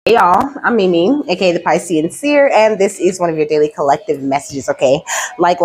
Hey y'all, I'm Mimi, aka the Piscean Seer, and this is one of your daily collective messages. Okay, like,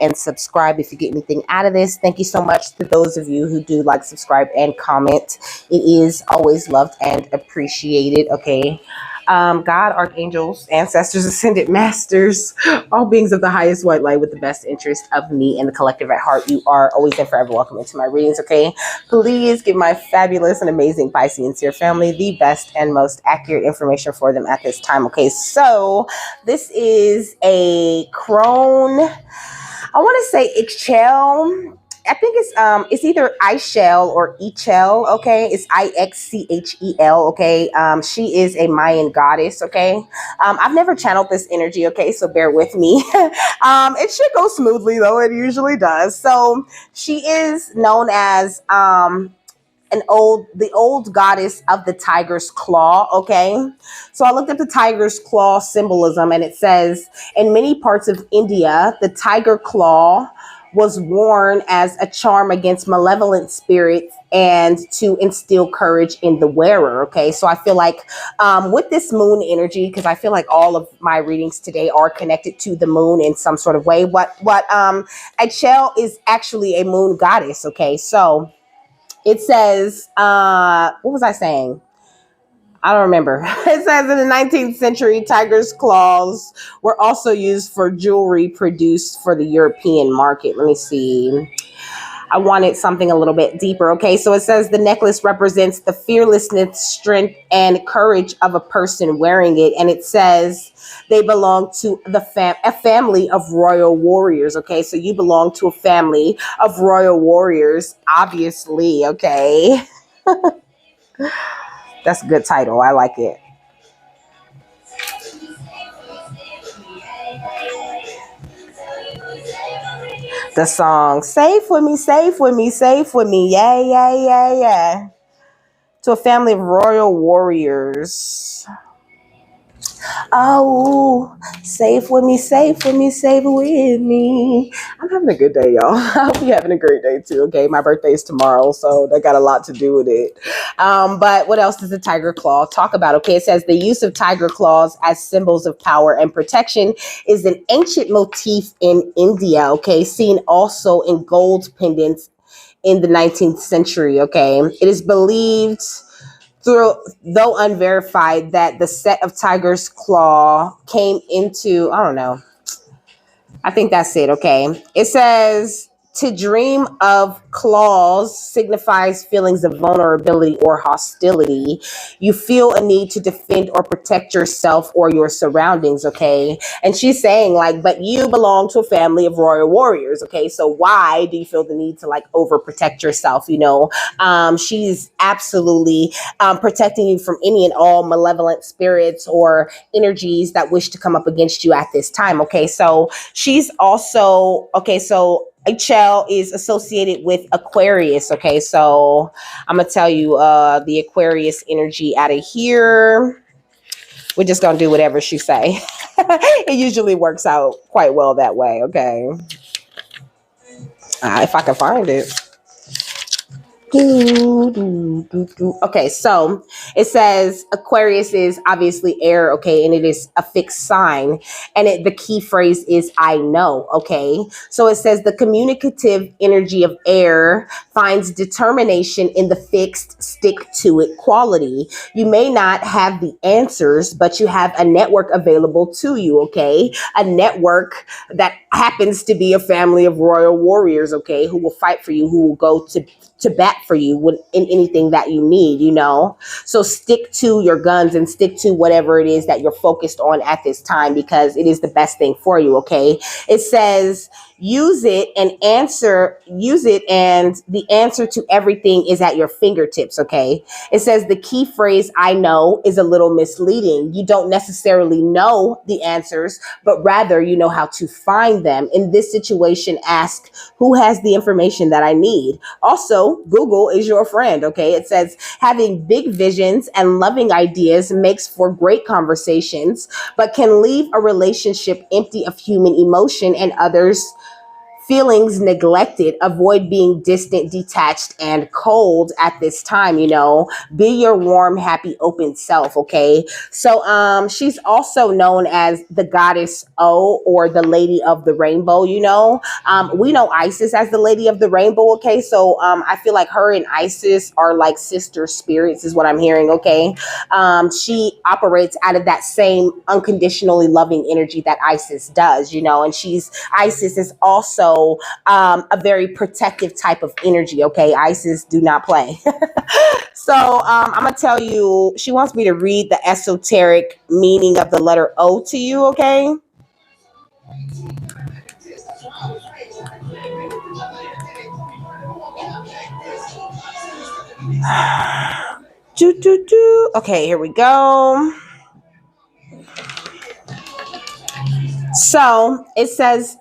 and subscribe if you get anything out of this. Thank you so much to those of you who do like, subscribe, and comment. It is always loved and appreciated. Okay, God, archangels, ancestors, ascended masters, all beings of the highest white light with the best interest of me and the collective at heart. You are always and forever welcome into my readings. Okay, please give my fabulous and amazing Piscean Seer family the best and most accurate information for them at this time. Okay, so this is a crone. I want to say Ixchel. I think it's either Ixchel or Ixchel. Okay, it's Ixchel. Okay, she is a Mayan goddess. Okay, I've never channeled this energy. Okay, so bear with me. It should go smoothly though. It usually does. So she is known as the old goddess of the tiger's claw. Okay, so I looked up the tiger's claw symbolism, and it says in many parts of India the tiger claw was worn as a charm against malevolent spirits and to instill courage in the wearer. Okay, so I feel like with this moon energy, because I feel like all of my readings today are connected to the moon in some sort of way. What Ixchel is actually a moon goddess. Okay, so it says, what was I saying? I don't remember. It says in the 19th century, tiger's claws were also used for jewelry produced for the European market. Let me see. I wanted something a little bit deeper. Okay, so it says the necklace represents the fearlessness, strength, and courage of a person wearing it. And it says they belong to a family of royal warriors. Okay, so you belong to a family of royal warriors, obviously. Okay, that's a good title. I like it. The song "Safe with Me, Safe with Me, Safe with Me." Yeah, yeah, yeah, yeah. To a family of royal warriors. Oh, safe with me, safe with me, safe with me. I'm having a good day, y'all. I hope you're having a great day too. Okay, my birthday is tomorrow, so that got a lot to do with it. But what else does the tiger claw talk about? Okay, it says the use of tiger claws as symbols of power and protection is an ancient motif in India. Okay, seen also in gold pendants in the 19th century. Okay, it is believed, though unverified, that the set of tiger's claw came into, I don't know. I think that's it. Okay. It says to dream of claws signifies feelings of vulnerability or hostility. You feel a need to defend or protect yourself or your surroundings. Okay. And she's saying, like, but you belong to a family of royal warriors. Okay. So why do you feel the need to like overprotect yourself? She's absolutely protecting you from any and all malevolent spirits or energies that wish to come up against you at this time. Okay. So she's also, okay, so Ixchel is associated with Aquarius. Okay, so I'm gonna tell you the Aquarius energy out of here. We're just gonna do whatever she say. It usually works out quite well that way. Okay, if I can find it. Okay, so it says Aquarius is obviously air, okay, and it is a fixed sign, and the key phrase is I know. Okay, so it says the communicative energy of air finds determination in the fixed, stick to it quality. You may not have the answers, but you have a network available to you. Okay, a network that happens to be a family of royal warriors, okay, who will fight for you, who will go to bat for you in anything that you need. So stick to your guns and stick to whatever it is that you're focused on at this time, because it is the best thing for you. Okay, it says use it, and the answer to everything is at your fingertips. Okay, it says the key phrase I know is a little misleading. You don't necessarily know the answers, but rather you know how to find them. In this situation, ask who has the information that I need. Also, Google is your friend. Okay, it says having big visions and loving ideas makes for great conversations, but can leave a relationship empty of human emotion and others feelings neglected. Avoid being distant, detached, and cold at this time, you know. Be your warm, happy, open self, okay? So she's also known as the goddess O, or the lady of the rainbow, you know. We know Isis as the lady of the rainbow, okay? So I feel like her and Isis are like sister spirits, is what I'm hearing, okay? She operates out of that same unconditionally loving energy that Isis does, you know, and Isis is also a very protective type of energy, okay? Isis do not play. So I'm gonna tell you, she wants me to read the esoteric meaning of the letter O to you, okay? Okay, here we go. So it says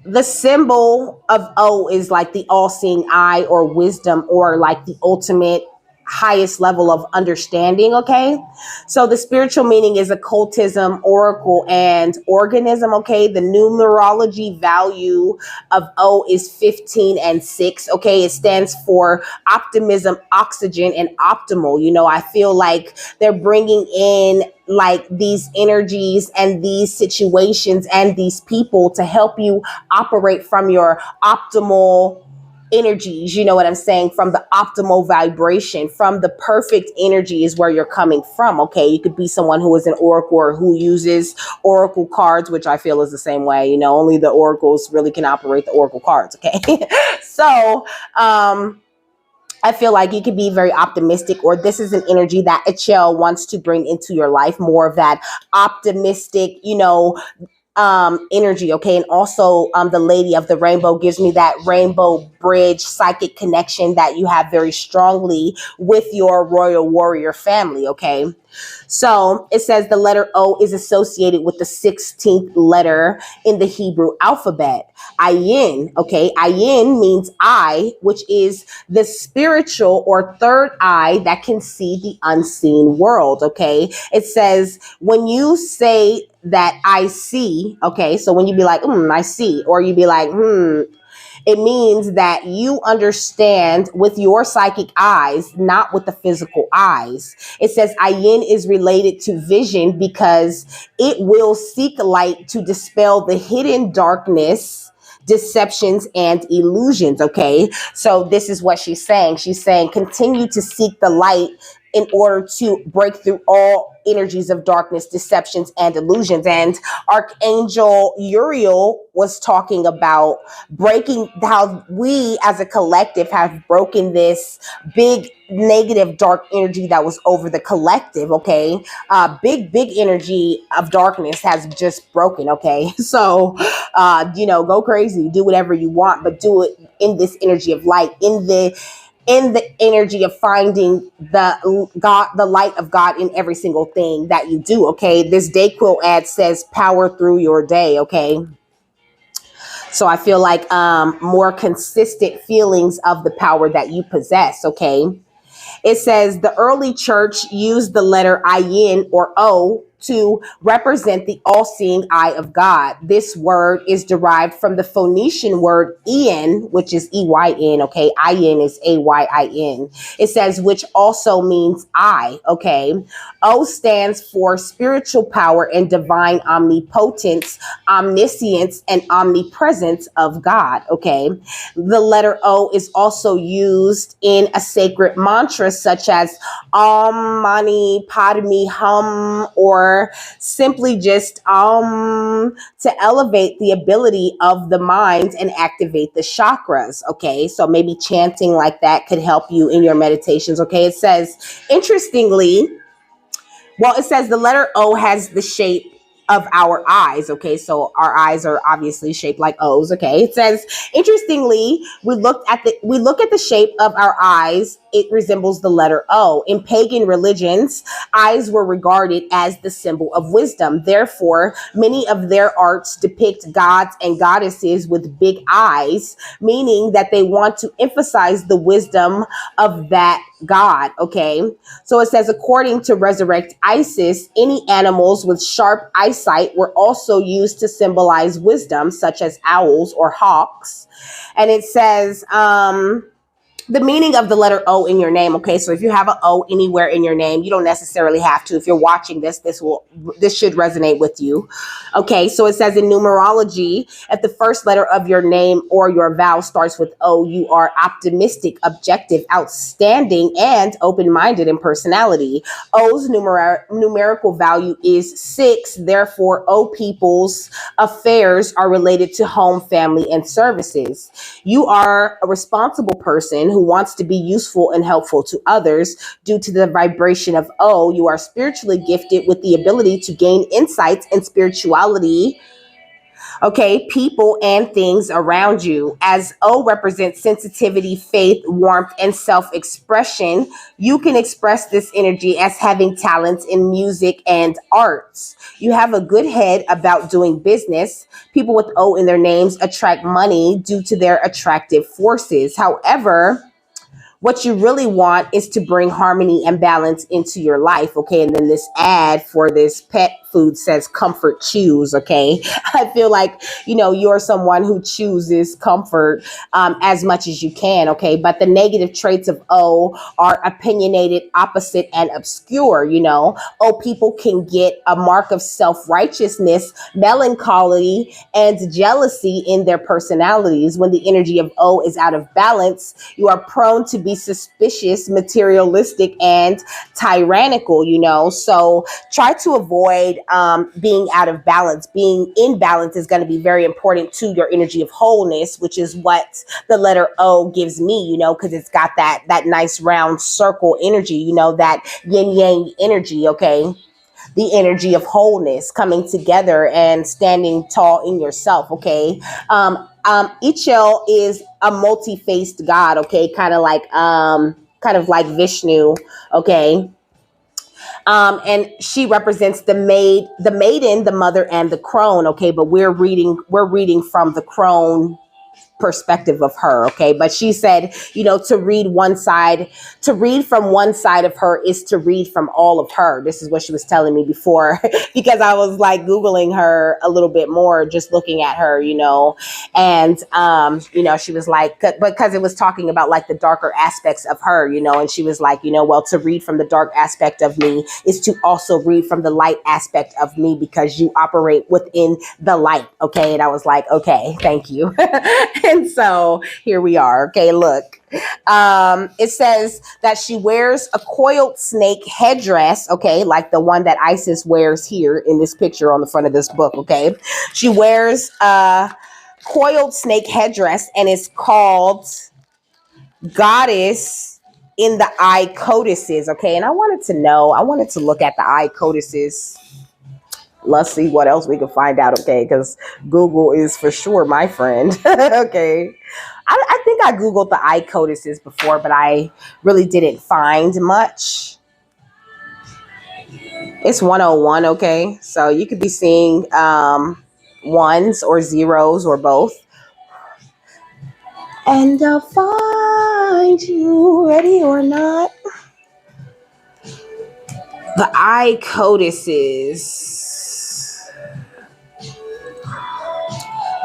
the symbol of O is like the all-seeing eye, or wisdom, or like the ultimate highest level of understanding, okay? So the spiritual meaning is occultism, oracle, and organism, okay? The numerology value of O is 15 and 6, okay? It stands for optimism, oxygen, and optimal. You know, I feel like they're bringing in like these energies and these situations and these people to help you operate from your optimal energies, you know what I'm saying, from the optimal vibration, from the perfect energy is where you're coming from, okay? You could be someone who is an oracle or who uses oracle cards, which I feel is the same way, you know, only the oracles really can operate the oracle cards, okay? So I feel like you could be very optimistic, or this is an energy that Ixchel wants to bring into your life, more of that optimistic, you know, energy, okay? And also the lady of the rainbow gives me that rainbow bridge psychic connection that you have very strongly with your royal warrior family, okay? So it says the letter O is associated with the 16th letter in the Hebrew alphabet, Ayin, okay? Ayin means eye, which is the spiritual or third eye that can see the unseen world, okay? It says when you say that I see, okay, so when you be like, I see, or you be like, it means that you understand with your psychic eyes, not with the physical eyes. It says Ayin is related to vision because it will seek light to dispel the hidden darkness, deceptions, and illusions, okay? So this is what she's saying. She's saying continue to seek the light in order to break through all energies of darkness, deceptions, and illusions. And Archangel Uriel was talking about breaking, how we as a collective have broken this big negative dark energy that was over the collective, okay? Big energy of darkness has just broken, okay? So, you know, go crazy, do whatever you want, but do it in this energy of light, in the energy of finding the God, the light of God in every single thing that you do, okay? This Dayquil ad says power through your day, okay? So I feel like more consistent feelings of the power that you possess, okay? It says the early church used the letter Ayin, or O, to represent the all-seeing eye of God. This word is derived from the Phoenician word Ian, which is E-Y-N, okay? Ayin is A-Y-I-N. It says, which also means eye, okay? O stands for spiritual power and divine omnipotence, omniscience, and omnipresence of God, okay? The letter O is also used in a sacred mantra such as Om Mani Padme Hum, or simply just to elevate the ability of the mind and activate the chakras, okay? So maybe chanting like that could help you in your meditations, okay? It says, interestingly, well, it says the letter O has the shape of our eyes, okay? So our eyes are obviously shaped like O's, okay? It says, interestingly, we look at the shape of our eyes, it resembles the letter O. In pagan religions, eyes were regarded as the symbol of wisdom. Therefore, many of their arts depict gods and goddesses with big eyes, meaning that they want to emphasize the wisdom of that God, okay? So it says, according to Resurrect Isis, any animals with sharp eyes eyesight were also used to symbolize wisdom, such as owls or hawks. And it says, the meaning of the letter O in your name. Okay, so if you have an O anywhere in your name, you don't necessarily have to. If you're watching this should resonate with you. Okay, so it says in numerology, if the first letter of your name or your vowel starts with O, you are optimistic, objective, outstanding, and open-minded in personality. O's numerical value is 6. Therefore, O people's affairs are related to home, family, and services. You are a responsible person who wants to be useful and helpful to others. Due to the vibration of O, you are spiritually gifted with the ability to gain insights and spirituality, okay, people and things around you. As O represents sensitivity, faith, warmth, and self-expression, you can express this energy as having talents in music and arts. You have a good head about doing business. People with O in their names attract money due to their attractive forces. However, what you really want is to bring harmony and balance into your life. Okay. And then this ad for this pet food says comfort choose. Okay. I feel like, you're someone who chooses comfort as much as you can. Okay. But the negative traits of O are opinionated, opposite, and obscure. O people can get a mark of self-righteousness, melancholy, and jealousy in their personalities. When the energy of O is out of balance, you are prone to be suspicious, materialistic, and tyrannical. So try to avoid being out of balance. Being in balance is going to be very important to your energy of wholeness, which is what the letter O gives me, because it's got that nice round circle energy, that yin yang energy. Okay. The energy of wholeness coming together and standing tall in yourself. Okay. Ixchel is a multi-faced god. Okay. Kind of like Vishnu. Okay. And she represents the maiden, the mother, and the crone. Okay. But we're reading from the crone perspective of her. Okay. But she said, to read from one side of her is to read from all of her. This is what she was telling me before, because I was like Googling her a little bit more, just looking at her, and, she was like, because it was talking about like the darker aspects of her, and she was like, well, to read from the dark aspect of me is to also read from the light aspect of me, because you operate within the light. Okay. And I was like, okay, thank you. And so here we are. Okay, look. It says that she wears a coiled snake headdress, okay, like the one that Isis wears here in this picture on the front of this book, okay? She wears a coiled snake headdress, and it's called Goddess in the Eye Codices, okay? And I wanted to look at the eye codices. Let's see what else we can find out, okay? Because Google is for sure my friend, okay? I think I Googled the eye codices before, but I really didn't find much. It's 101, okay? So you could be seeing ones or zeros or both. And I'll find you, ready or not. The eye codices.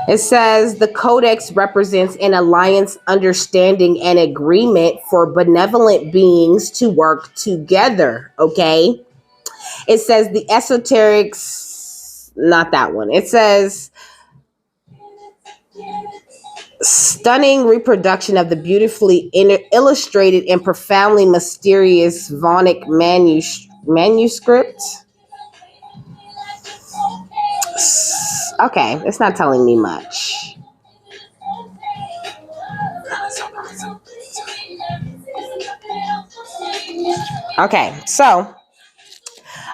It says the codex represents an alliance, understanding, and agreement for benevolent beings to work together. Okay. It says the esoterics, not that one. It says stunning reproduction of the beautifully illustrated and profoundly mysterious Vonic manuscript. Okay, it's not telling me much. Okay, so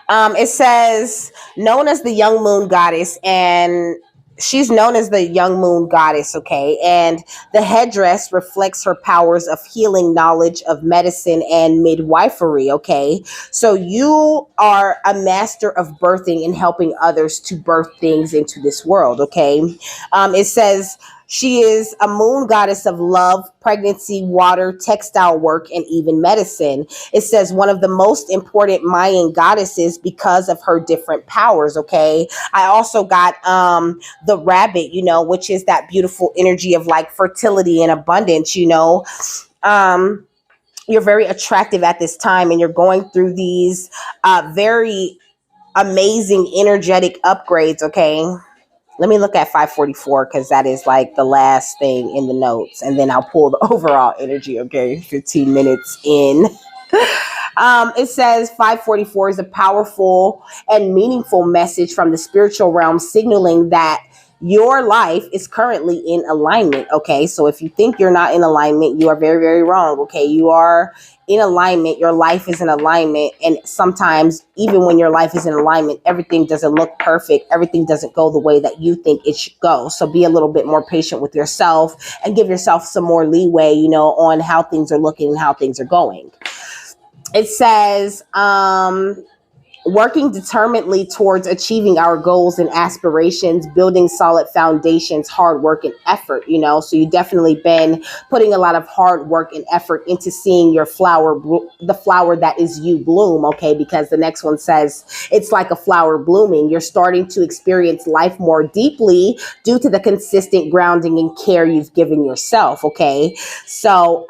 it says known as the young moon goddess, and she's known as the young moon goddess, okay? And the headdress reflects her powers of healing, knowledge of medicine, and midwifery, okay? So you are a master of birthing and helping others to birth things into this world, okay? It says She is a moon goddess of love, pregnancy, water, textile work, and even medicine. It says one of the most important Mayan goddesses because of her different powers. Okay. I also got the rabbit, which is that beautiful energy of like fertility and abundance. Um, you're very attractive at this time, and you're going through these very amazing energetic upgrades. Okay. Let me look at 544 because that is like the last thing in the notes, and then I'll pull the overall energy. Okay, 15 minutes in. It says 544 is a powerful and meaningful message from the spiritual realm, signaling that your life is currently in alignment. Okay, so if you think you're not in alignment, you are very, very wrong. Okay, you are in alignment. Your life is in alignment. And sometimes, even when your life is in alignment, everything doesn't look perfect. Everything doesn't go the way that you think it should go. So be a little bit more patient with yourself and give yourself some more leeway, on how things are looking and how things are going. It says, working determinedly towards achieving our goals and aspirations, building solid foundations, hard work and effort, so you definitely been putting a lot of hard work and effort into seeing your the flower that is you bloom. Okay. Because the next one says it's like a flower blooming. You're starting to experience life more deeply due to the consistent grounding and care you've given yourself. Okay. So,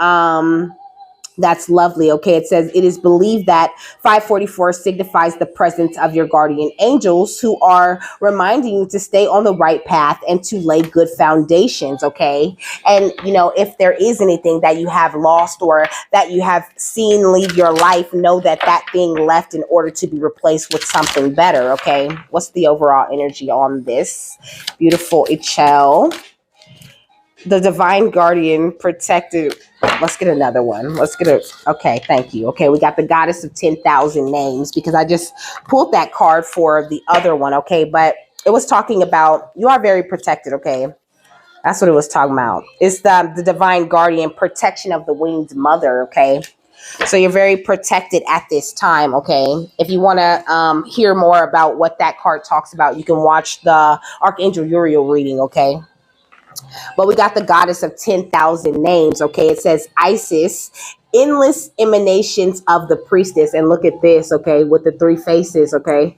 that's lovely. Okay. It says it is believed that 544 signifies the presence of your guardian angels who are reminding you to stay on the right path and to lay good foundations. Okay. And, if there is anything that you have lost or that you have seen leave your life, know that that thing left in order to be replaced with something better. Okay. What's the overall energy on this? Beautiful Ixchel. The divine guardian protected. Let's get another one. Okay, thank you. Okay, we got the goddess of 10,000 names because I just pulled that card for the other one. Okay, but it was talking about you are very protected. Okay, that's what it was talking about. It's the divine guardian protection of the winged mother. Okay, so you're very protected at this time. Okay, if you want to hear more about what that card talks about, you can watch the Archangel Uriel reading. Okay. But we got the goddess of 10,000 names. Okay. It says Isis, endless emanations of the priestess. And look at this. Okay. With the three faces. Okay.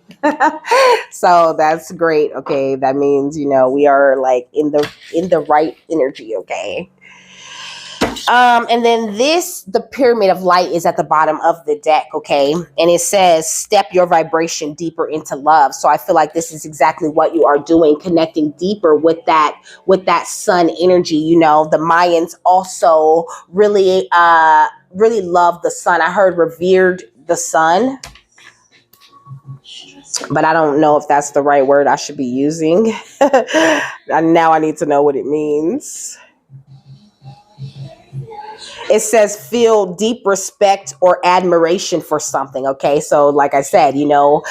So that's great. Okay. That means, we are like in the right energy. Okay. And then the pyramid of light is at the bottom of the deck. Okay. And it says, step your vibration deeper into love. So I feel like this is exactly what you are doing, connecting deeper with that sun energy. The Mayans also really love the sun. I heard revered the sun, but I don't know if that's the right word I should be using. Now I need to know what it means. It says feel deep respect or admiration for something. Okay. So like I said, the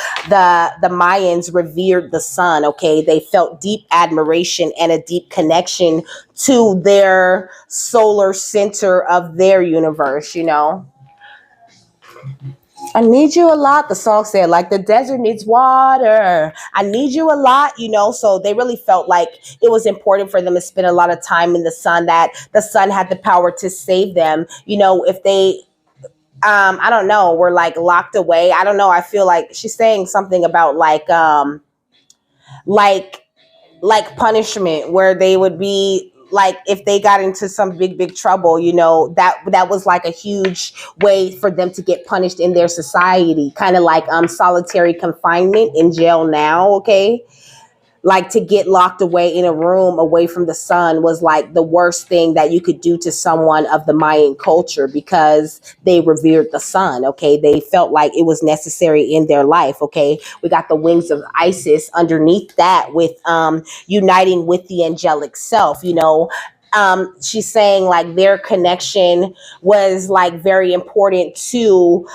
Mayans revered the sun. Okay. They felt deep admiration and a deep connection to their solar center of their universe. I need you a lot. The song said, like the desert needs water. I need you a lot, So they really felt like it was important for them to spend a lot of time in the sun, that the sun had the power to save them. If they, I don't know, were like locked away. I don't know. I feel like she's saying something about like punishment, where they would be like, if they got into some big trouble, that was like a huge way for them to get punished in their society, kind of like solitary confinement in jail now. Okay. Like to get locked away in a room away from the sun was like the worst thing that you could do to someone of the Mayan culture, because they revered the sun. Okay. They felt like it was necessary in their life. Okay. We got the wings of Isis underneath that with uniting with the angelic self. She's saying like their connection was like very important to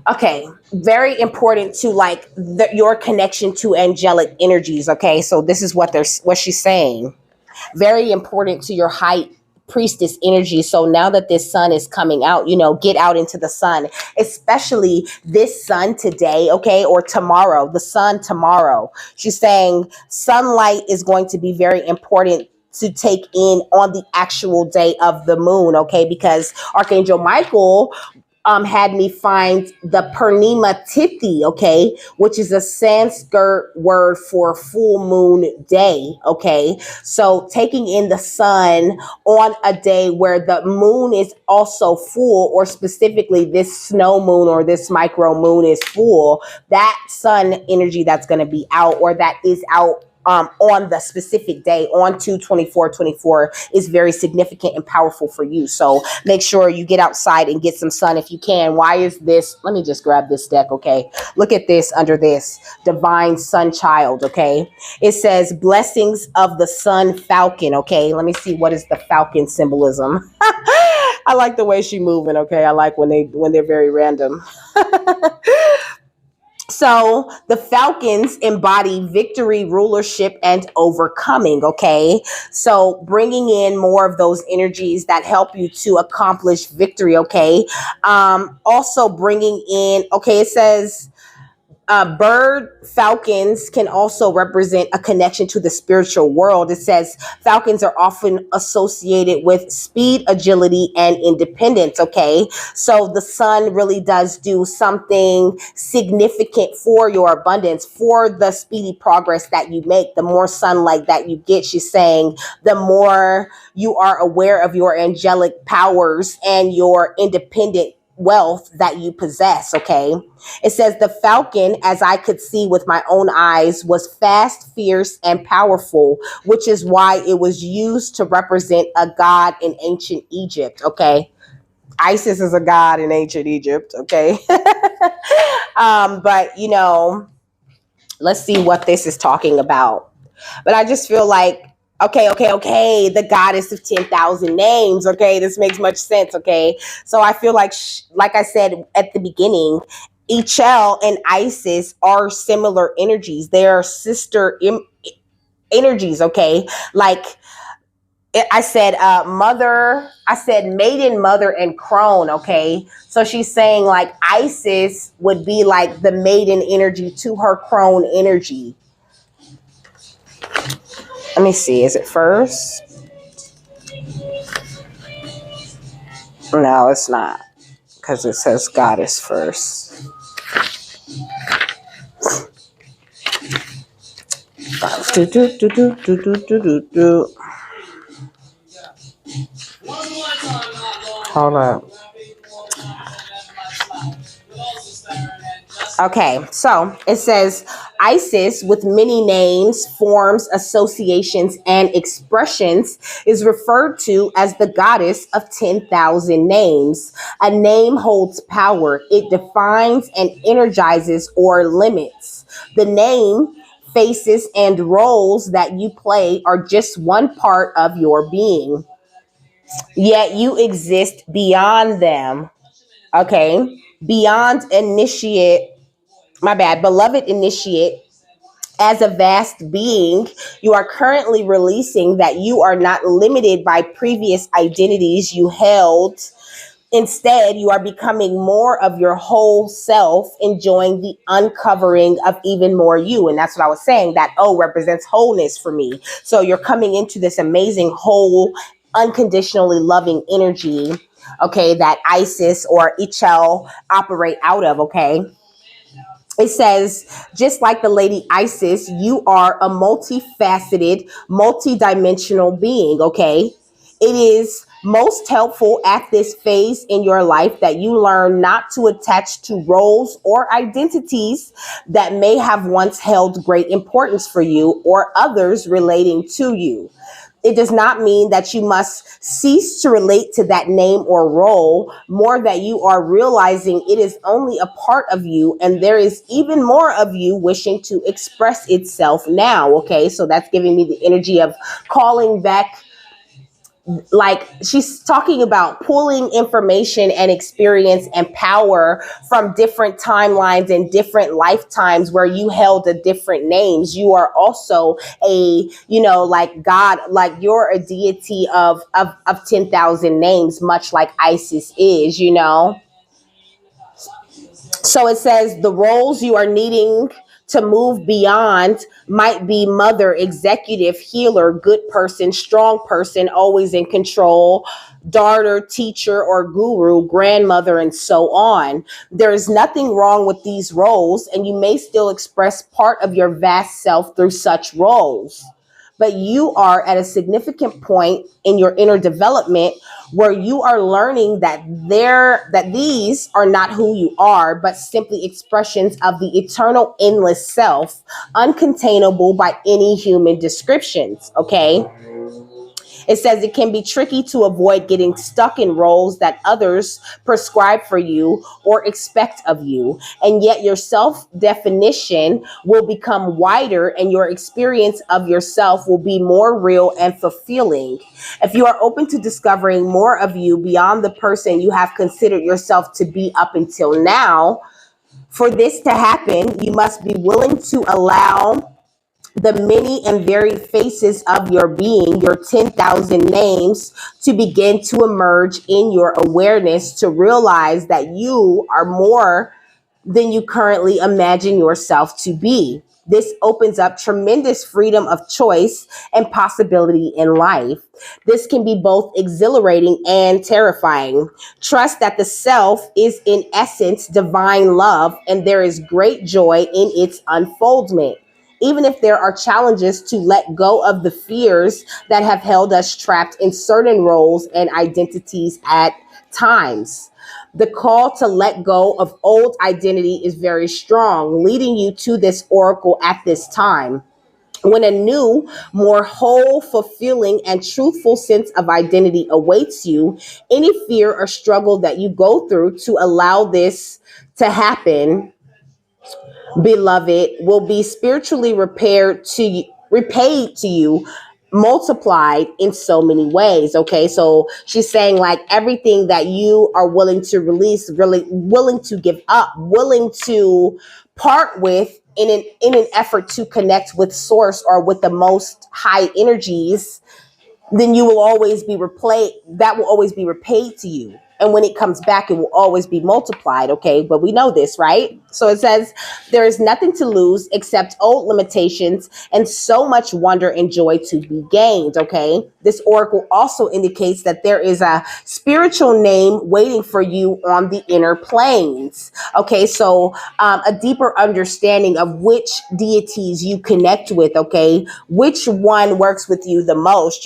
okay, very important to like your connection to angelic energies. Okay, so this is what she's saying. Very important to your height priestess energy. So now that this sun is coming out, get out into the sun, especially this sun today, okay, or tomorrow, the sun tomorrow. She's saying sunlight is going to be very important to take in on the actual day of the moon, okay, because Archangel Michael had me find the Purnima Tithi, okay, which is a Sanskrit word for full moon day, okay. So taking in the sun on a day where the moon is also full, or specifically this snow moon or this micro moon is full, that sun energy that's going to be out, or that is out on the specific day, on 2/24/24, is very significant and powerful for you. So make sure you get outside and get some sun if you can. Why is this? Let me just grab this deck, okay? Look at this under this Divine Sun Child, okay? It says blessings of the Sun Falcon, okay? Let me see, what is the falcon symbolism? I like the way she's moving, okay? I like when they're very random. So the falcons embody victory, rulership, and overcoming, okay? So bringing in more of those energies that help you to accomplish victory, okay? Also bringing in, okay, it says bird falcons can also represent a connection to the spiritual world. It says falcons are often associated with speed, agility, and independence, okay? So the sun really does do something significant for your abundance, for the speedy progress that you make. The more sunlight that you get, she's saying, the more you are aware of your angelic powers and your independent wealth that you possess, okay? It says the falcon, as I could see with my own eyes, was fast, fierce, and powerful, which is why it was used to represent a god in ancient Egypt, okay? Isis is a god in ancient Egypt, okay? But, let's see what this is talking about. But I just feel like, okay, the goddess of 10,000 names, okay, this makes much sense, okay? So I feel like I said at the beginning, Ixchel and Isis are similar energies. They are sister energies, okay? Like I said, maiden, mother, and crone, okay? So she's saying like Isis would be like the maiden energy to her crone energy. Let me see, is it first? No, it's not, because it says goddess first. Hold up. Okay, so it says Isis, with many names, forms, associations, and expressions, is referred to as the goddess of 10,000 names. A name holds power. It defines and energizes or limits. The name, faces, and roles that you play are just one part of your being. Yet you exist beyond them. Okay? Beloved initiate, as a vast being, you are currently releasing that you are not limited by previous identities you held. Instead, you are becoming more of your whole self, enjoying the uncovering of even more you. And that's what I was saying, that O represents wholeness for me. So you're coming into this amazing whole, unconditionally loving energy, okay, that Isis or Ixchel operate out of, okay? It says, just like the lady Isis, you are a multifaceted, multidimensional being, okay? It is most helpful at this phase in your life that you learn not to attach to roles or identities that may have once held great importance for you or others relating to you. It does not mean that you must cease to relate to that name or role, more that you are realizing it is only a part of you and there is even more of you wishing to express itself now, okay? So that's giving me the energy of calling back like she's talking about pulling information and experience and power from different timelines and different lifetimes where you held a different names. You are also a, like God, like you're a deity of 10,000 names, much like Isis is. So it says the roles you are needing to move beyond might be mother, executive, healer, good person, strong person, always in control, daughter, teacher, or guru, grandmother, and so on. There is nothing wrong with these roles, and you may still express part of your vast self through such roles. But you are at a significant point in your inner development where you are learning that these are not who you are, but simply expressions of the eternal endless self, uncontainable by any human descriptions. Okay. It says it can be tricky to avoid getting stuck in roles that others prescribe for you or expect of you. And yet your self definition will become wider and your experience of yourself will be more real and fulfilling. If you are open to discovering more of you beyond the person you have considered yourself to be up until now, for this to happen, you must be willing to allow the many and varied faces of your being, your 10,000 names, to begin to emerge in your awareness, to realize that you are more than you currently imagine yourself to be. This opens up tremendous freedom of choice and possibility in life. This can be both exhilarating and terrifying. Trust that the self is in essence divine love, and there is great joy in its unfoldment. Even if there are challenges to let go of the fears that have held us trapped in certain roles and identities at times. The call to let go of old identity is very strong, leading you to this oracle at this time. When a new, more whole, fulfilling, and truthful sense of identity awaits you, any fear or struggle that you go through to allow this to happen, beloved, will be spiritually repaid to you, multiplied in so many ways. Okay, so she's saying like everything that you are willing to release, really willing to give up, willing to part with in an effort to connect with source or with the most high energies, then you will always be replayed. That will always be repaid to you. And when it comes back, it will always be multiplied. Okay. But we know this, right? So it says there is nothing to lose except old limitations and so much wonder and joy to be gained. Okay. This oracle also indicates that there is a spiritual name waiting for you on the inner planes. Okay. So a deeper understanding of which deities you connect with. Okay. Which one works with you the most.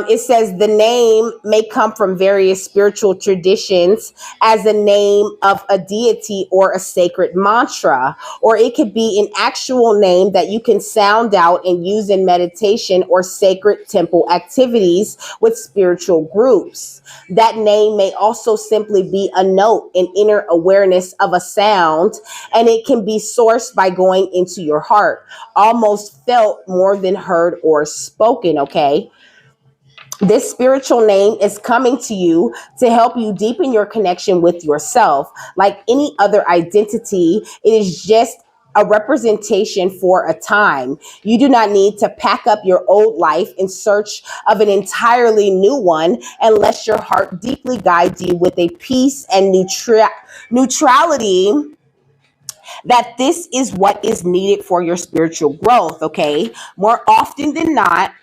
It says the name may come from various spiritual traditions as a name of a deity or a sacred mantra, or it could be an actual name that you can sound out and use in meditation or sacred temple activities with spiritual groups. That name may also simply be a note, an inner awareness of a sound, and it can be sourced by going into your heart, almost felt more than heard or spoken. Okay. This spiritual name is coming to you to help you deepen your connection with yourself. Like any other identity, it is just a representation for a time. You do not need to pack up your old life in search of an entirely new one unless your heart deeply guides you with a peace and neutrality that this is what is needed for your spiritual growth. Okay. More often than not,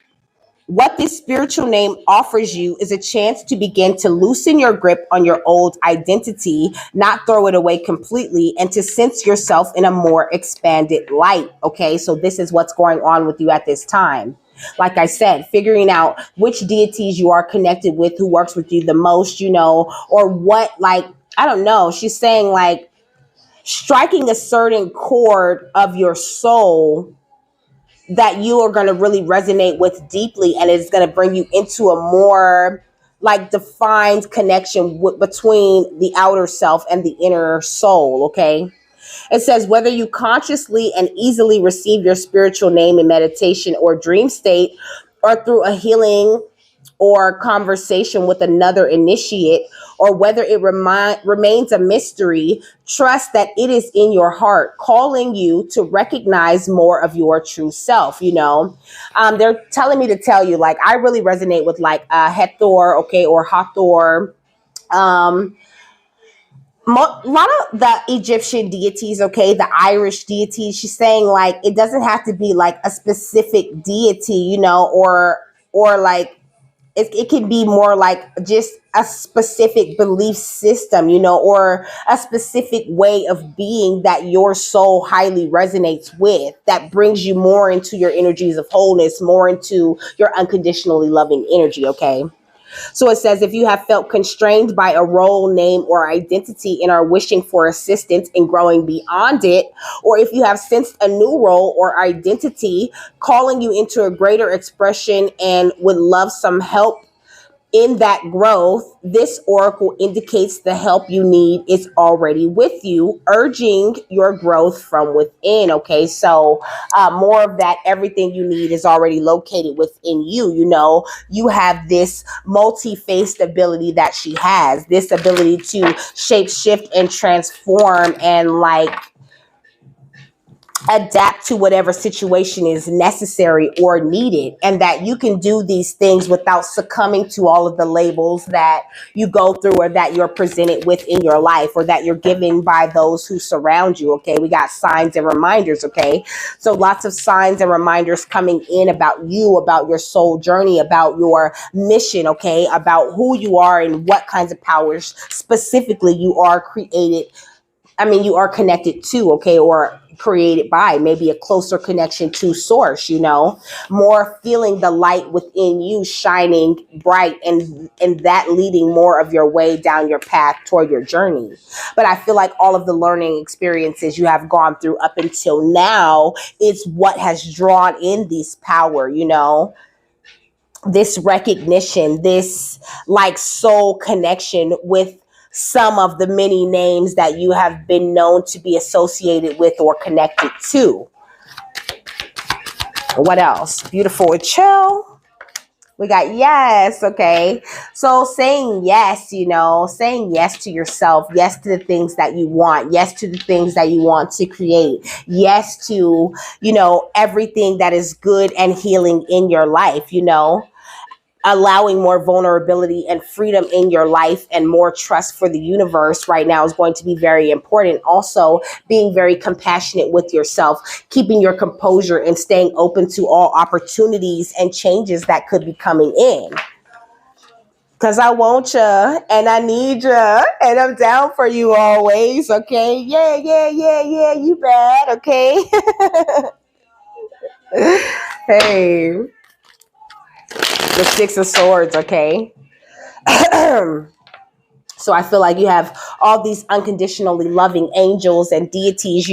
what this spiritual name offers you is a chance to begin to loosen your grip on your old identity, not throw it away completely, and to sense yourself in a more expanded light. Okay, so this is what's going on with you at this time. Like I said, figuring out which deities you are connected with, who works with you the most, or what, like, I don't know. She's saying like striking a certain chord of your soul that you are going to really resonate with deeply, and it's going to bring you into a more like defined connection between the outer self and the inner soul. Okay. It says whether you consciously and easily receive your spiritual name in meditation or dream state, or through a healing or conversation with another initiate, or whether it remains a mystery, trust that it is in your heart, calling you to recognize more of your true self. They're telling me to tell you, like, I really resonate with like Hathor, okay, or Hathor. Um, a lot of the Egyptian deities, okay, the Irish deities, she's saying like it doesn't have to be like a specific deity, or like it can be more like just a specific belief system, or a specific way of being that your soul highly resonates with, that brings you more into your energies of wholeness, more into your unconditionally loving energy, okay? So it says, if you have felt constrained by a role, name, or identity and are wishing for assistance in growing beyond it, or if you have sensed a new role or identity calling you into a greater expression and would love some help in that growth, this oracle indicates the help you need is already with you, urging your growth from within. Okay, so more of that, everything you need is already located within you. You have this multi-faced ability that she has, this ability to shape, shift, and transform, and like adapt to whatever situation is necessary or needed, and that you can do these things without succumbing to all of the labels that you go through, or that you're presented with in your life, or that you're given by those who surround you. Okay, we got signs and reminders. Okay, so lots of signs and reminders coming in about you, about your soul journey, about your mission, okay, about who you are and what kinds of powers specifically you are you are connected to, okay, or created by, maybe a closer connection to source, more feeling the light within you shining bright, and that leading more of your way down your path toward your journey. But I feel like all of the learning experiences you have gone through up until now is what has drawn in this power, this recognition, this like soul connection with some of the many names that you have been known to be associated with or connected to. What else? Beautiful Ixchel. We got yes, okay. So saying yes, saying yes to yourself, yes to the things that you want, yes to the things that you want to create, yes to, everything that is good and healing in your life, allowing more vulnerability and freedom in your life and more trust for the universe right now is going to be very important. Also, being very compassionate with yourself, keeping your composure, and staying open to all opportunities and changes that could be coming in. Because I want you and I need you and I'm down for you always, okay? Yeah, yeah, yeah, yeah, you bad, okay? Hey, the Six of Swords, okay? So I feel like you have all these unconditionally loving angels and deities,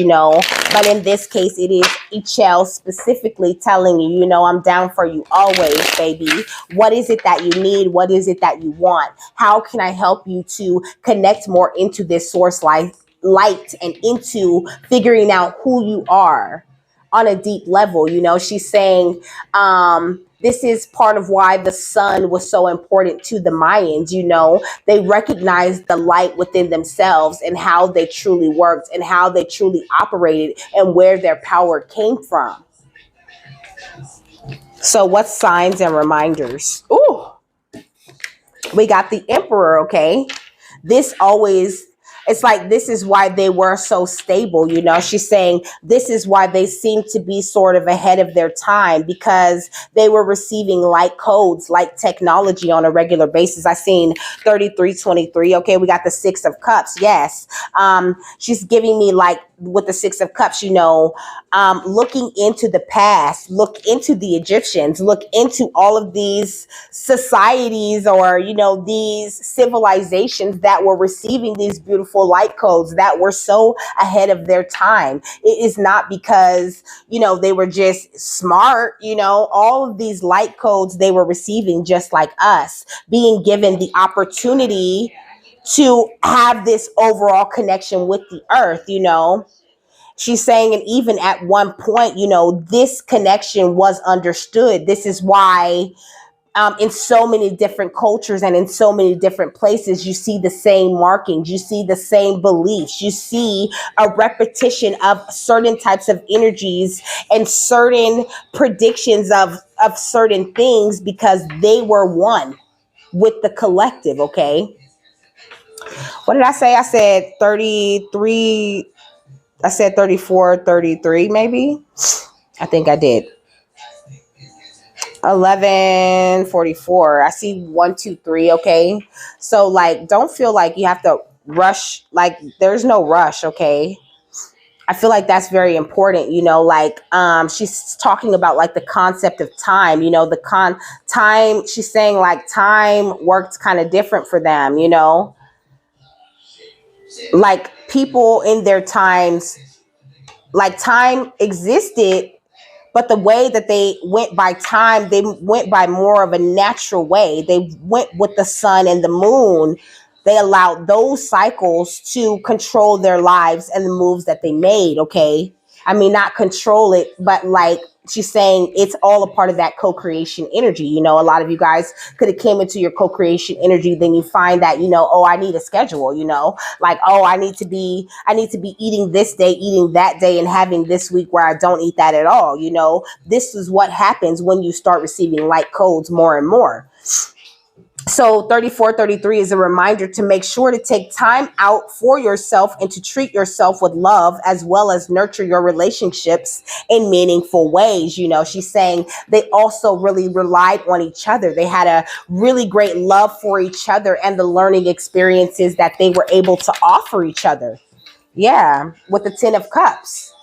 but in this case, it is Ixchel specifically telling you, I'm down for you always, baby. What is it that you need? What is it that you want? How can I help you to connect more into this source light and into figuring out who you are on a deep level? She's saying, this is part of why the sun was so important to the Mayans. They recognized the light within themselves and how they truly worked and how they truly operated and where their power came from. So what signs and reminders? Ooh, we got the Emperor, okay? This always, it's like, this is why they were so stable. She's saying this is why they seem to be sort of ahead of their time, because they were receiving light codes, like technology on a regular basis. I seen 3323. Okay, we got the Six of Cups. Yes. She's giving me, like, with the Six of Cups, looking into the past, look into the Egyptians, look into all of these societies, or, these civilizations that were receiving these beautiful light codes, that were so ahead of their time. It is not because, they were just smart, all of these light codes they were receiving just like us, being given the opportunity to have this overall connection with the earth, She's saying, and even at one point, this connection was understood. This is why in so many different cultures and in so many different places, you see the same markings, you see the same beliefs, you see a repetition of certain types of energies and certain predictions of certain things, because they were one with the collective. Okay. What did I say? I said 33. I said 34, 33, maybe. I think I did. 11:44. I see 1, 2, 3. Okay. So like, don't feel like you have to rush. Like, there's no rush. Okay. I feel like that's very important, like she's talking about like the concept of time, time. She's saying like time worked kind of different for them, like people in their times, like time existed, but the way that they went by time, they went by more of a natural way. They went with the sun and the moon. They allowed those cycles to control their lives and the moves that they made. Okay. I mean, not control it, but like she's saying, it's all a part of that co-creation energy. A lot of you guys could have came into your co-creation energy. Then you find that, oh, I need a schedule, like, oh, I need to be eating this day, eating that day, and having this week where I don't eat that at all. This is what happens when you start receiving light codes more and more. So 34, 33 is a reminder to make sure to take time out for yourself and to treat yourself with love, as well as nurture your relationships in meaningful ways. She's saying they also really relied on each other. They had a really great love for each other and the learning experiences that they were able to offer each other. Yeah, with the 10 of Cups.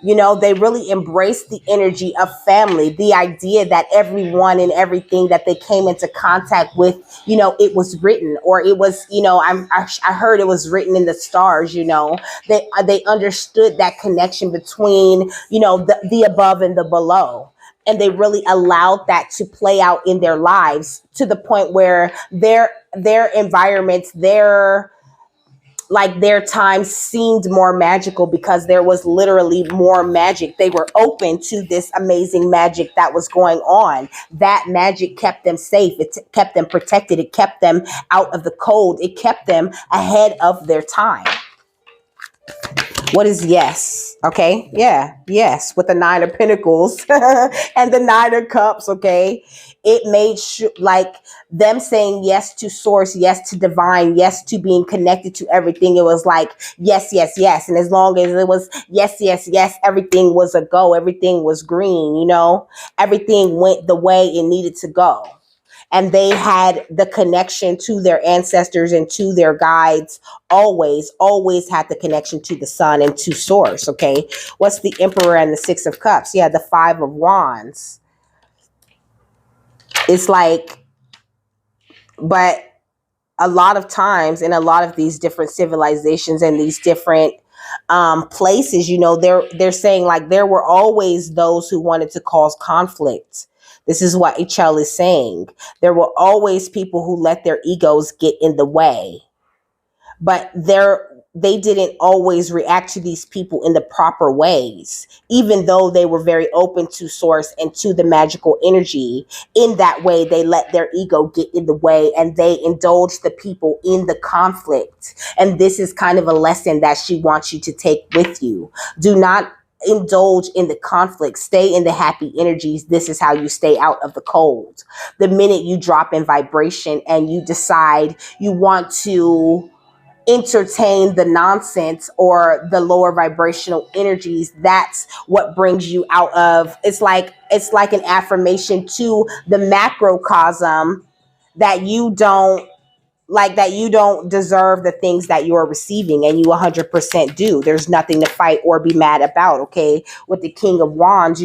They really embraced the energy of family, the idea that everyone and everything that they came into contact with, it was written, or it was, I heard it was written in the stars. They understood that connection between, the above and the below. And they really allowed that to play out in their lives, to the point where their environments, their time seemed more magical, because there was literally more magic. They were open to this amazing magic that was going on. That magic kept them safe. It kept them protected. It kept them out of the cold. It kept them ahead of their time. What is yes? Okay. Yeah. Yes. With the 9 of Pentacles and the 9 of Cups. Okay. It made sure, like, them saying yes to source, yes to divine, yes to being connected to everything. It was like, yes, yes, yes. And as long as it was yes, yes, yes, everything was a go. Everything was green, everything went the way it needed to go. And they had the connection to their ancestors and to their guides. Always had the connection to the sun and to source. Okay. What's the Emperor and the 6 of Cups? Yeah. The 5 of Wands. It's like, but a lot of times in a lot of these different civilizations and these different places, they're saying like there were always those who wanted to cause conflict. This is what Ixchel is saying. There were always people who let their egos get in the way, but they didn't always react to these people in the proper ways, even though they were very open to source and to the magical energy. In that way, they let their ego get in the way and they indulged the people in the conflict. And this is kind of a lesson that she wants you to take with you. Do not indulge in the conflict. Stay in the happy energies. This is how you stay out of the cold. The minute you drop in vibration and you decide you want to entertain the nonsense or the lower vibrational energies, that's what brings you out of, it's like an affirmation to the macrocosm that you don't deserve the things that you're receiving, and you 100% do. There's nothing to fight or be mad about. Okay. With the King of Wands,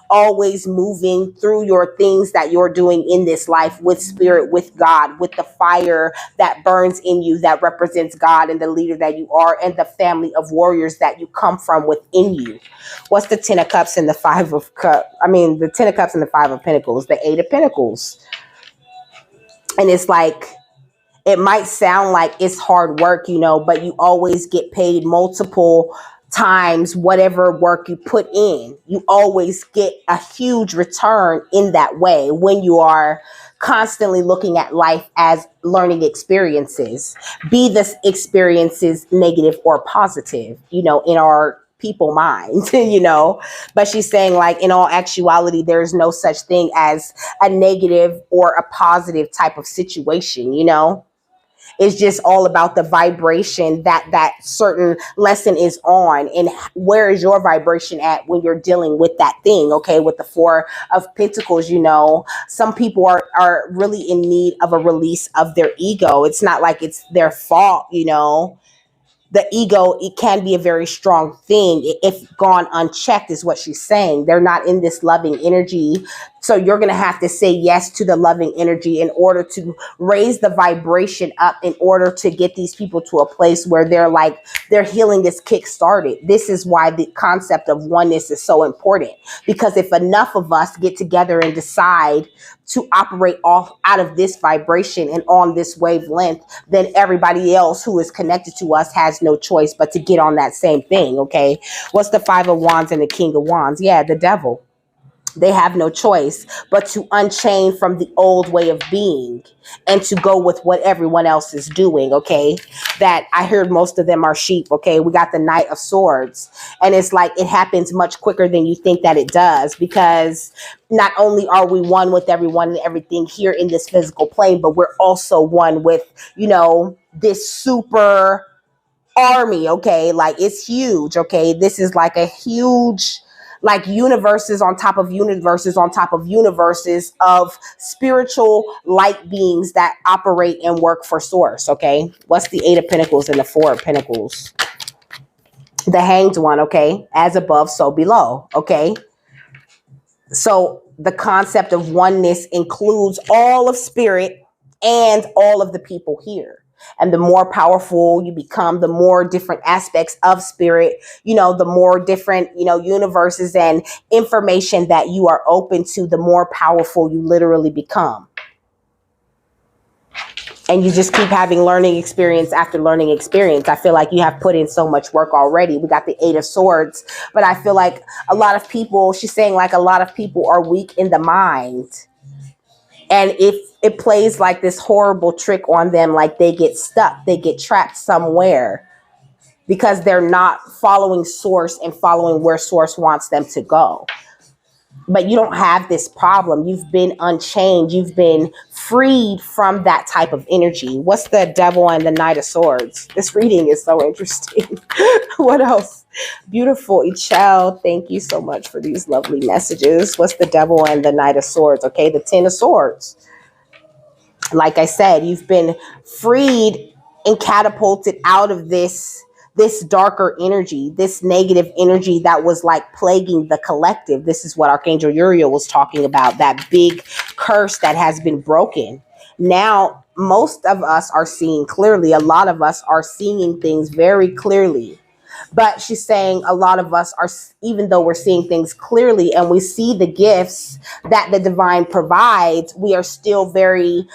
always moving through your things that you're doing in this life with spirit, with God, with the fire that burns in you, that represents God and the leader that you are and the family of warriors that you come from within you. What's the 10 of Cups and the 5 of Cups? I mean, the 10 of Cups and the 5 of Pentacles, the 8 of Pentacles. And it's like, it might sound like it's hard work, but you always get paid multiple times whatever work you put in. You always get a huge return in that way when you are constantly looking at life as learning experiences, be the experiences negative or positive, in our people mind, but she's saying, like, in all actuality, there's no such thing as a negative or a positive type of situation. It's just all about the vibration that certain lesson is on, and where is your vibration at when you're dealing with that thing. Okay, with the Four of Pentacles, some people are really in need of a release of their ego. It's not like it's their fault. The ego, it can be a very strong thing if gone unchecked, is what she's saying. They're not in this loving energy. So you're going to have to say yes to the loving energy in order to raise the vibration up, in order to get these people to a place where they're like, their healing is kick-started. This is why the concept of oneness is so important, because if enough of us get together and decide to operate off out of this vibration and on this wavelength, then everybody else who is connected to us has no choice but to get on that same thing. Okay. What's the Five of Wands and the King of Wands? Yeah, the devil. They have no choice but to unchain from the old way of being and to go with what everyone else is doing. Okay. That I heard most of them are sheep. Okay. We got the Knight of Swords, and it's like it happens much quicker than you think that it does, because not only are we one with everyone and everything here in this physical plane, but we're also one with, this super army. Okay. Like, it's huge. Okay. This is like a huge, like, universes on top of universes on top of universes of spiritual light beings that operate and work for source. Okay. What's the Eight of Pentacles and the Four of Pentacles? The Hanged One. Okay. As above, so below. Okay. So the concept of oneness includes all of spirit and all of the people here. And the more powerful you become, the more different aspects of spirit, the more different, universes and information that you are open to, the more powerful you literally become. And you just keep having learning experience after learning experience. I feel like you have put in so much work already. We got the Eight of Swords, but I feel like a lot of people, she's saying, like, a lot of people are weak in the mind. And if it plays like this horrible trick on them, like they get stuck, they get trapped somewhere because they're not following source and following where source wants them to go. But you don't have this problem. You've been unchained. You've been freed from that type of energy. What's the Devil and the Knight of Swords? This reading is so interesting. What else? Beautiful. Ixchel, thank you so much for these lovely messages. What's the Devil and the Knight of Swords? Okay, the Ten of Swords. Like I said, you've been freed and catapulted out of this darker energy, this negative energy that was like plaguing the collective. This is what Archangel Uriel was talking about, that big curse that has been broken. Now, most of us are seeing clearly. A lot of us are seeing things very clearly. But she's saying a lot of us are, even though we're seeing things clearly and we see the gifts that the divine provides, we are still very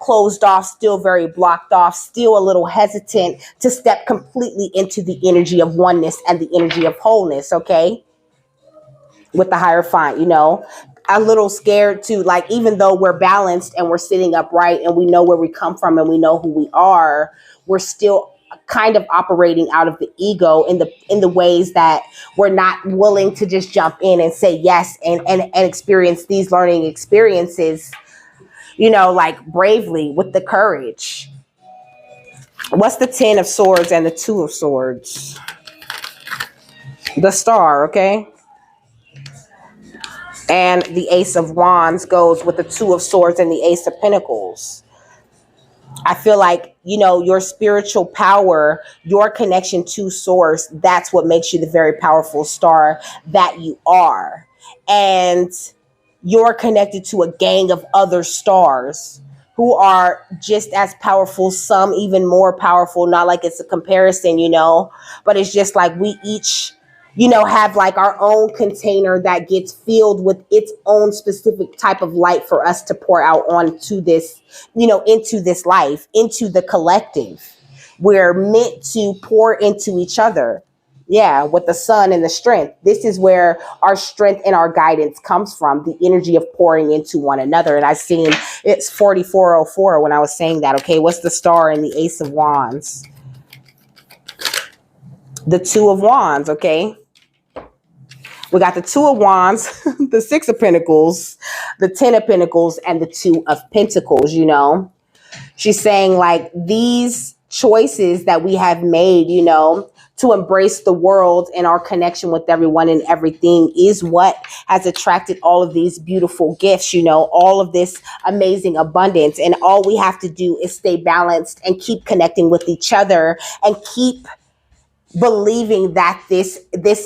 closed off, still very blocked off, still a little hesitant to step completely into the energy of oneness and the energy of wholeness. Okay. With the Hierophant, a little scared to, like, even though we're balanced and we're sitting upright and we know where we come from and we know who we are, we're still kind of operating out of the ego in the ways that we're not willing to just jump in and say yes and experience these learning experiences, like bravely with the courage. What's the Ten of Swords and the Two of Swords? The Star. Okay. And the Ace of Wands goes with the Two of Swords and the Ace of Pentacles. I feel like, your spiritual power, your connection to source, that's what makes you the very powerful star that you are. And you're connected to a gang of other stars who are just as powerful, some even more powerful. Not like it's a comparison, but it's just like we each, have like our own container that gets filled with its own specific type of light for us to pour out onto this, into this life, into the collective. We're meant to pour into each other. Yeah, with the sun and the strength. This is where our strength and our guidance comes from, the energy of pouring into one another. And I've seen it's 4404 when I was saying that. Okay, what's the star in the Ace of Wands? The Two of Wands, okay? We got the Two of Wands, the Six of Pentacles, the Ten of Pentacles, and the Two of Pentacles, you know? She's saying like these choices that we have made, you know, to embrace the world and our connection with everyone and everything is what has attracted all of these beautiful gifts, you know, all of this amazing abundance. And all we have to do is stay balanced and keep connecting with each other and keep believing that this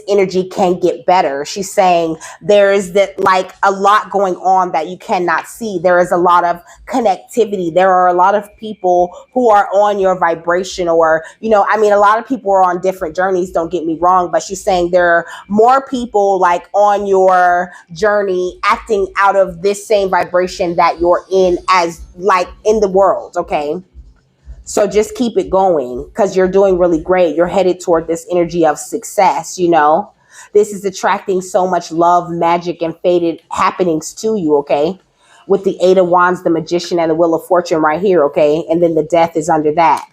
energy can get better. She's saying there is that like a lot going on that you cannot see. There is a lot of connectivity. There are a lot of people who are on your vibration, or you know, I mean, a lot of people are on different journeys, don't get me wrong, but she's saying there are more people like on your journey acting out of this same vibration that you're in, as like in the world. Okay, so just keep it going because you're doing really great. You're headed toward this energy of success, you know. This is attracting so much love, magic, and fated happenings to you, okay? With the Eight of Wands, the Magician, and the Wheel of Fortune right here, okay? And then the Death is under that.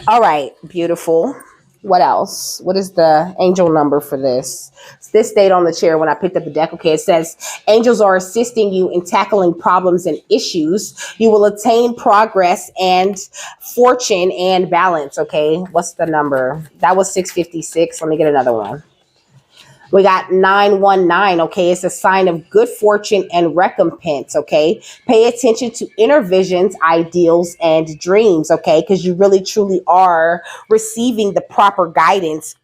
All right, beautiful. What else? What is the angel number for this? This stayed on the chair when I picked up the deck. Okay, it says, angels are assisting you in tackling problems and issues. You will attain progress and fortune and balance. Okay, what's the number? That was 656. Let me get another one. We got 919. Okay, it's a sign of good fortune and recompense. Okay, pay attention to inner visions, ideals, and dreams. Okay, because you really truly are receiving the proper guidance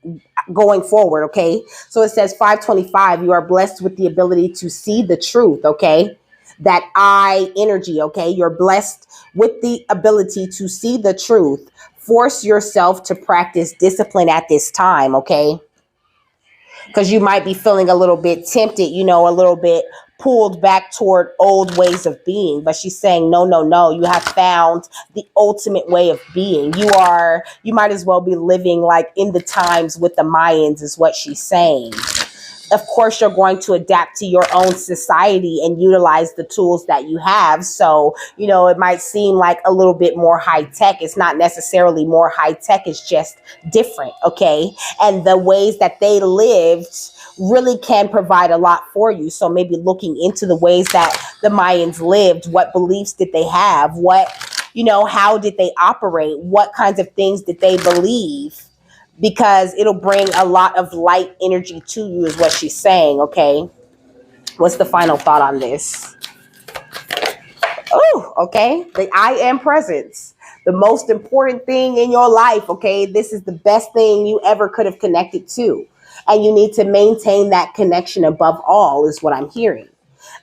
going forward. Okay, so it says 525. You are blessed with the ability to see the truth. Okay, that I energy. Okay, you're blessed with the ability to see the truth. Force yourself to practice discipline at this time. Okay, because you might be feeling a little bit tempted, you know, a little bit pulled back toward old ways of being. But she's saying, no, no, no, you have found the ultimate way of being. You might as well be living like in the times with the Mayans is what she's saying. Of course, you're going to adapt to your own society and utilize the tools that you have. So, you know, it might seem like a little bit more high tech. It's not necessarily more high tech. It's just different. Okay. And the ways that they lived really can provide a lot for you. So maybe looking into the ways that the Mayans lived, what beliefs did they have? What, you know, how did they operate? What kinds of things did they believe? Because it'll bring a lot of light energy to you is what she's saying, okay? What's the final thought on this? Oh, okay. The I am presence. The most important thing in your life, okay? This is the best thing you ever could have connected to. And you need to maintain that connection above all is what I'm hearing.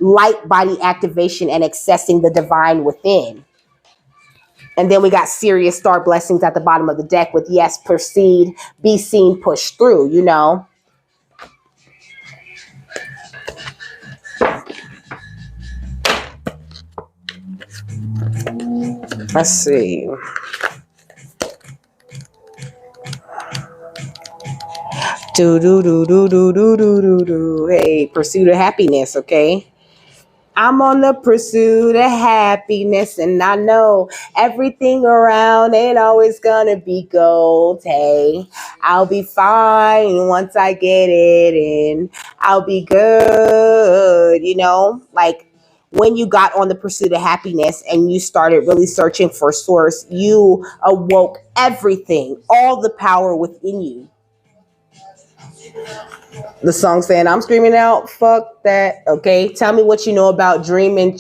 Light body activation and accessing the divine within. And then we got serious star blessings at the bottom of the deck with yes, proceed, be seen, push through, you know. Let's see. Do do do do do do do do do. Hey, pursuit of happiness, okay? I'm on the pursuit of happiness, and I know everything around ain't always gonna be gold. Hey, I'll be fine once I get it in. I'll be good, you know? Like when you got on the pursuit of happiness and you started really searching for source, you awoke everything, all the power within you. The song saying, I'm screaming out, fuck that. Okay. Tell me what you know about dreaming.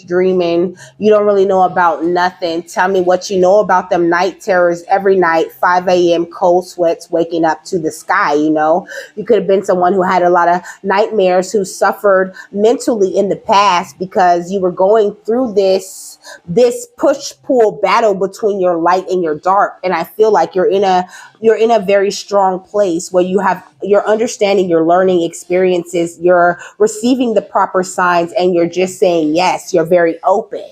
You don't really know about nothing. Tell me what you know about them night terrors every night, 5 a.m. cold sweats, waking up to the sky. You know, you could have been someone who had a lot of nightmares, who suffered mentally in the past because you were going through this push-pull battle between your light and your dark. And I feel like you're in a very strong place where you're understanding, you're learning experiences, you're receiving the proper signs, and you're just saying yes, you're very open.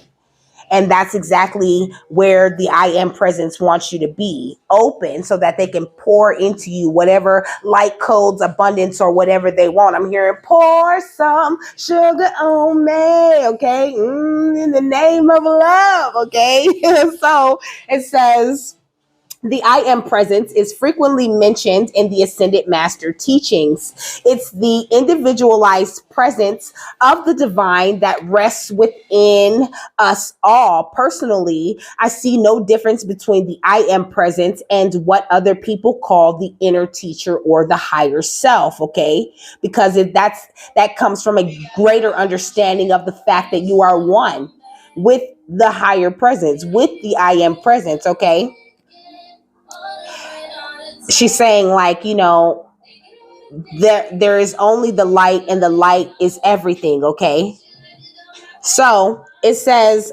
And that's exactly where the I am presence wants you to be, open, so that they can pour into you whatever light codes, abundance, or whatever they want. I'm hearing pour some sugar on me, okay? In the name of love, okay? So it says, the I am presence is frequently mentioned in the Ascended Master teachings. It's the individualized presence of the divine that rests within us all. Personally, I see no difference between the I am presence and what other people call the inner teacher or the higher self, okay? Because that comes from a greater understanding of the fact that you are one with the higher presence, with the I am presence, okay? She's saying, like, there is only the light, and the light is everything, okay? So it says,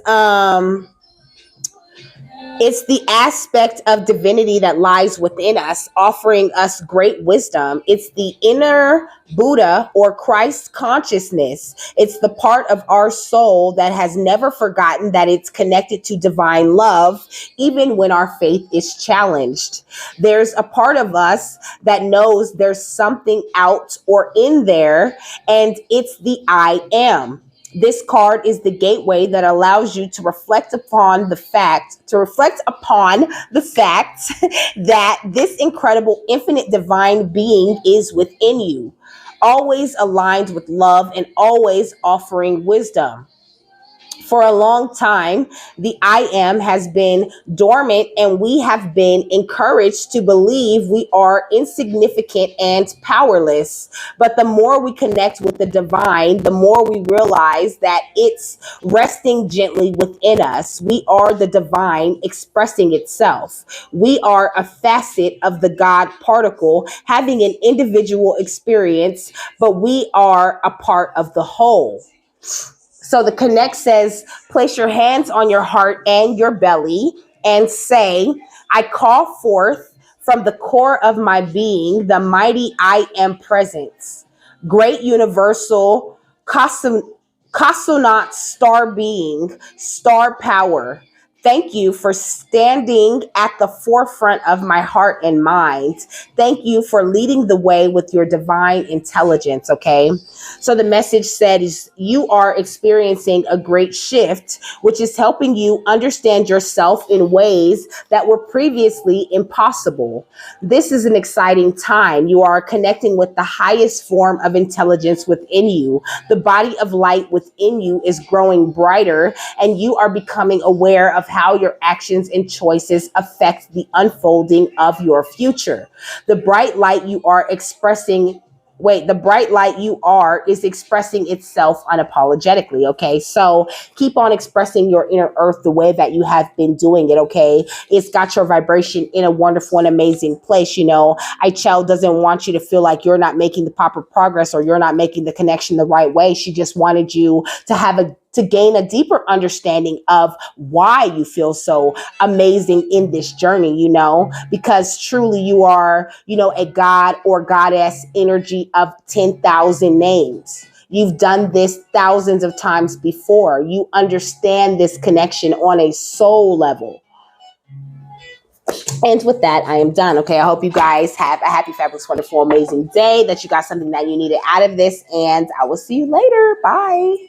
it's the aspect of divinity that lies within us, offering us great wisdom. It's the inner Buddha or Christ consciousness. It's the part of our soul that has never forgotten that it's connected to divine love, even when our faith is challenged. There's a part of us that knows there's something out or in there, and it's the I am. This card is the gateway that allows you to reflect upon the fact that this incredible infinite divine being is within you, always aligned with love and always offering wisdom. For a long time, the I am has been dormant, and we have been encouraged to believe we are insignificant and powerless. But the more we connect with the divine, the more we realize that it's resting gently within us. We are the divine expressing itself. We are a facet of the God particle, having an individual experience, but we are a part of the whole. So the connect says, place your hands on your heart and your belly and say, I call forth from the core of my being the mighty I am presence. Great universal cosmonaut star being, star power. Thank you for standing at the forefront of my heart and mind. Thank you for leading the way with your divine intelligence, okay? So the message said is, you are experiencing a great shift, which is helping you understand yourself in ways that were previously impossible. This is an exciting time. You are connecting with the highest form of intelligence within you. The body of light within you is growing brighter, and you are becoming aware of how your actions and choices affect the unfolding of your future. The bright light you are expressing the bright light you are is expressing itself unapologetically, okay? So keep on expressing your inner earth the way that you have been doing it, okay? It's got your vibration in a wonderful and amazing place, Ixchel doesn't want you to feel like you're not making the proper progress or you're not making the connection the right way. She just wanted you to gain a deeper understanding of why you feel so amazing in this journey, because truly you are, a god or goddess energy of 10,000 names. You've done this thousands of times before. You understand this connection on a soul level. And with that, I am done. Okay, I hope you guys have a happy, fabulous, wonderful, amazing day, that you got something that you needed out of this, and I will see you later. Bye.